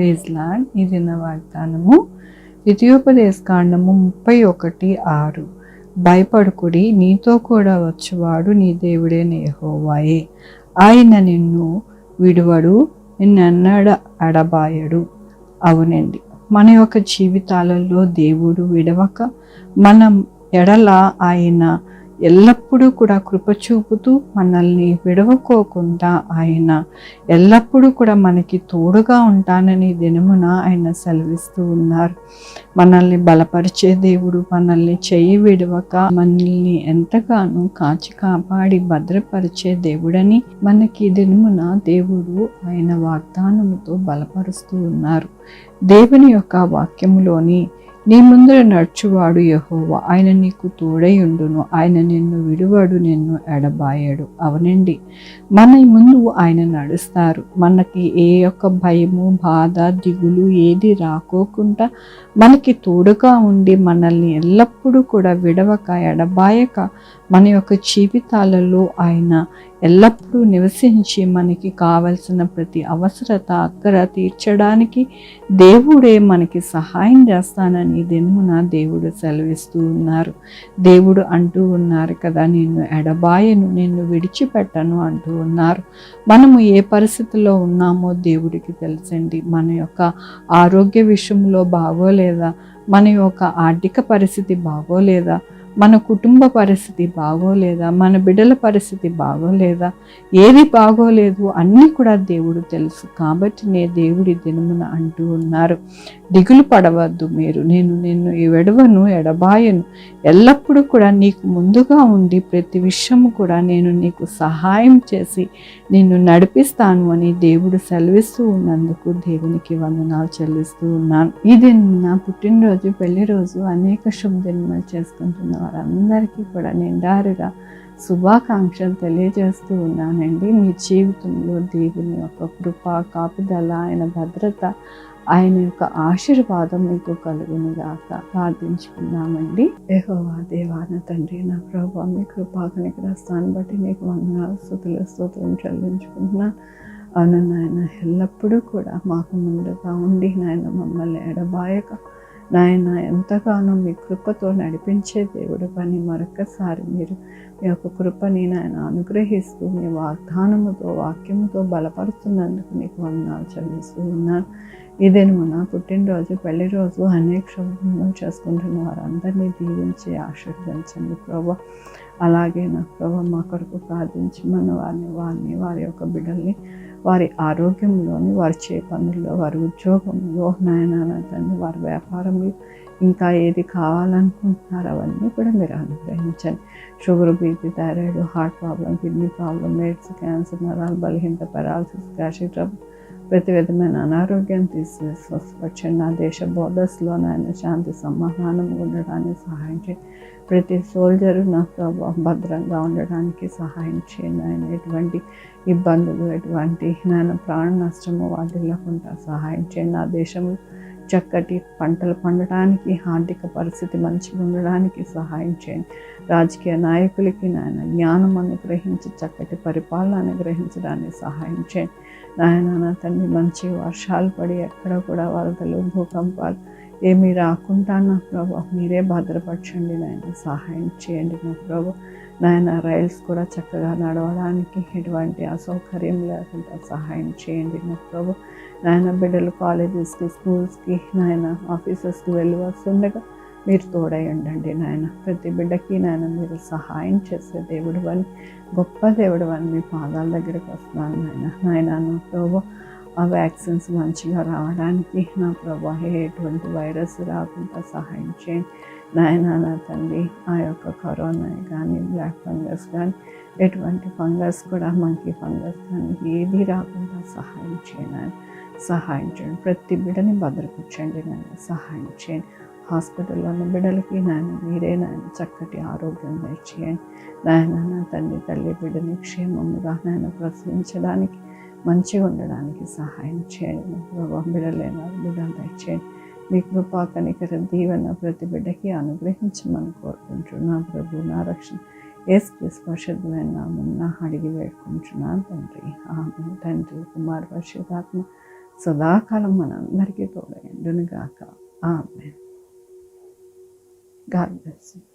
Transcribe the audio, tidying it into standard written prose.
Praise lord. ఈ దిన వాగ్దానము ద్వితీయోపదేశకాండము 31:6. భయపడుకుడి, నీతో కూడా వచ్చువాడు నీ దేవుడైన యెహోవాయే. ఆయన నిన్ను విడువడు, నిన్నెన్నడ ఎడబాయడు. అవునండి, మన యొక్క జీవితాలలో దేవుడు విడవక మనం ఎడల ఆయన ఎల్లప్పుడూ కూడా కృప చూపుతూ మనల్ని విడవకోకుండా ఆయన ఎల్లప్పుడూ కూడా మనకి తోడుగా ఉంటానని దినమున ఆయన సెలవిస్తూ ఉన్నారు. మనల్ని బలపరిచే దేవుడు, మనల్ని చెయ్యి విడవక మనల్ని ఎంతగానో కాచి కాపాడి భద్రపరిచే దేవుడని మనకి దినమున దేవుడు ఆయన వాగ్దానముతో బలపరుస్తూ ఉన్నారు. దేవుని యొక్క వాక్యములోని నీ ముందర నడుచువాడు యెహోవా, ఆయన నీకు తోడై ఉండును, ఆయన నిన్ను విడువడు, నిన్ను ఎడబాయడు. అవునండి, మన ముందు ఆయన నడుస్తారు. మనకి ఏ యొక్క భయము, బాధ, దిగులు ఏది రాకోకుండా మనకి తోడుగా ఉండి మనల్ని ఎల్లప్పుడూ కూడా విడవక ఎడబాయక మన యొక్క జీవితాలలో ఆయన ఎల్లప్పుడూ నివసించి మనకి కావలసిన ప్రతి అవసరత అక్కర తీర్చడానికి దేవుడే మనకి సహాయం చేస్తానని దినమున దేవుడు సెలవిస్తూ ఉన్నారు. దేవుడు అంటూ ఉన్నారు కదా, నిన్ను ఎడబాయను, నిన్ను విడిచిపెట్టను అంటూ ఉన్నారు. మనము ఏ పరిస్థితిలో ఉన్నామో దేవుడికి తెలుసండి. మన యొక్క ఆరోగ్య విషయంలో బాగోలేదా, మన యొక్క ఆర్థిక పరిస్థితి బాగోలేదా, మన కుటుంబ పరిస్థితి బాగోలేదా, మన బిడ్డల పరిస్థితి బాగోలేదా, ఏది బాగోలేదు అన్నీ కూడా దేవుడు తెలుసు. కాబట్టి దేవుడి దినమున అంటూ ఉన్నారు, దిగులు పడవద్దు మీరు, నేను నిన్ను విడవను, ఎడబాయను, ఎల్లప్పుడూ కూడా నీకు ముందుగా ఉండి ప్రతి విషయము కూడా నేను నీకు సహాయం చేసి నిన్ను నడిపిస్తాను అని దేవుడు సెలవిస్తూ ఉన్నందుకు దేవునికి వందనాలు చెల్లిస్తూ ఉన్నాను. ఈ దిన పుట్టినరోజు, పెళ్లి రోజు, అనేక శుభదినములు చేసుకుంటున్న వారందరికీ కూడా నిండారుగా శుభాకాంక్షలు తెలియజేస్తూ ఉన్నానండి. మీ జీవితంలో దేవుని యొక్క కృప, కాపుదల, ఆయన భద్రత, ఆయన యొక్క ఆశీర్వాదం మీకు కలుగునుగాక. ప్రార్థించుకున్నామండి. యెహోవా దేవా, నా తండ్రి, నా ప్రభువా, మీ కృపా కనికరాన్ని బట్టి నీకు వందనాలు, స్తుతులు, స్తోత్రం చెల్లించుకుంటున్నాను. అవును నాయన, ఎల్లప్పుడూ కూడా మాకు ముందుగా ఉండి నాయన మమ్మల్ని ఎడబాయక నాయన ఎంతగానో మీ కృపతో నడిపించే దేవుడు పని మరొకసారి మీరు మీ యొక్క కృపని నాయన అనుగ్రహిస్తూ మీ వాగ్దానముతో, వాక్యముతో బలపరుస్తున్నందుకు నీకు వందనాలు చెల్లిస్తూ ఉన్నాను. ఇదేమో నా పుట్టినరోజు, పెళ్లి రోజు, అనేక శుభదినాలు చేసుకుంటున్న వారందరినీ దీవించి ఆశీర్వదించండి ప్రభా. అలాగే నా ప్రభా, మా కొరకు ప్రార్థించమన్న వారి యొక్క బిడ్డల్ని వారి ఆరోగ్యంలోని, వారి చే పనుల్లో, వారి ఉద్యోగంలో నాయన తండ్రి, వారి వ్యాపారంలో ఇంకా ఏది కావాలనుకుంటున్నారో అవన్నీ కూడా మీరు అనుగ్రహించండి. Sugar, BP, thyroid, heart problem, kidney problem, AIDS, cancer, నరాలు బలహీనత, పెరాలసిస్, గ్యాస్ట్రిక్ ట్రబుల్, ప్రతి విధమైన అనారోగ్యం తీసి స్వస్థపరచండి. నా దేశ బోర్డర్స్లో నాయన శాంతి సమాధానం ఉండడానికి సహాయం చేయండి. ప్రతి సోల్జరు నా ప్రభావ భద్రంగా ఉండడానికి సహాయం చేయండి. ఆయన ఎటువంటి ఇబ్బందులు, ఎటువంటి నాయన ప్రాణ నష్టము వాటిల్లకుండా సహాయం చేయండి. నా దేశంలో చక్కటి పంటలు పండడానికి, ఆర్థిక పరిస్థితి మంచిగా ఉండడానికి సహాయం చేయండి. రాజకీయ నాయకులకి నాయన జ్ఞానం అనుగ్రహించి చక్కటి పరిపాలన అనుగ్రహించడానికి సహాయం చేయండి. నాయన నా తండ్రి, మంచి వర్షాలు పడి ఎక్కడ కూడా వరదలు, భూకంపాలు ఏమీ రాకుండా నా ప్రభు మీరే భద్రపరచండి. నాయన సహాయం చేయండి నా ప్రభు. నాయన రైల్స్ కూడా చక్కగా నడవడానికి ఎటువంటి అసౌకర్యం లేకుండా సహాయం చేయండి నా ప్రభు. నాయన బిడ్డలు కాలేజెస్కి, స్కూల్స్కి, నాయన ఆఫీసెస్కి వెళ్ళి వస్తుండగా మీరు తోడై ఉండండి నాయన. ప్రతి బిడ్డకి నాయన మీరు సహాయం చేసే దేవుడు అని, గొప్ప దేవుడు అని మీ పాదాల దగ్గరికి వస్తున్నాను నాయన. నా ప్రభు ఆ వ్యాక్సిన్స్ మంచిగా రావడానికి నా ప్రభా ఎటువంటి వైరస్ రాకుండా సహాయం చేయండి నాయన. నా తండ్రి, ఆ యొక్క కరోనా కానీ, బ్లాక్ ఫంగస్ కానీ, ఎటువంటి ఫంగస్ కూడా, మంకీ ఫంగస్ కానీ ఏది రాకుండా సహాయం చేయండి. సహాయం చేయండి. ప్రతి బిడ్డని భద్రపరచండి నాయన. సహాయం చేయండి. హాస్పిటల్లోని బిడ్డలకి నాయన మీరే నాయన చక్కటి ఆరోగ్యం దయచేయండి నాయన. నా తండ్రి, తల్లి బిడ్డని క్షేమముగా నాయన ప్రసవించడానికి, మంచిగా ఉండడానికి సహాయం చేయండి. ప్రభావ బిడ్డలైన బిడ్డలు దయచేయండి. మీ కృపా కనికర దీవెన ప్రతి బిడ్డకి అనుగ్రహించమని కోరుకుంటున్నాను ప్రభు. నా రక్షణ యేసుక్రీస్తు పరిశుద్ధమైన నామమున అడిగి వేడుకుంటున్నాను తండ్రి. ఆమేన్. తండ్రి, కుమార, పరిశుద్ధాత్మ సదాకాలం మనందరికీ తోడయండును గాక. ఆమేన్. God bless you.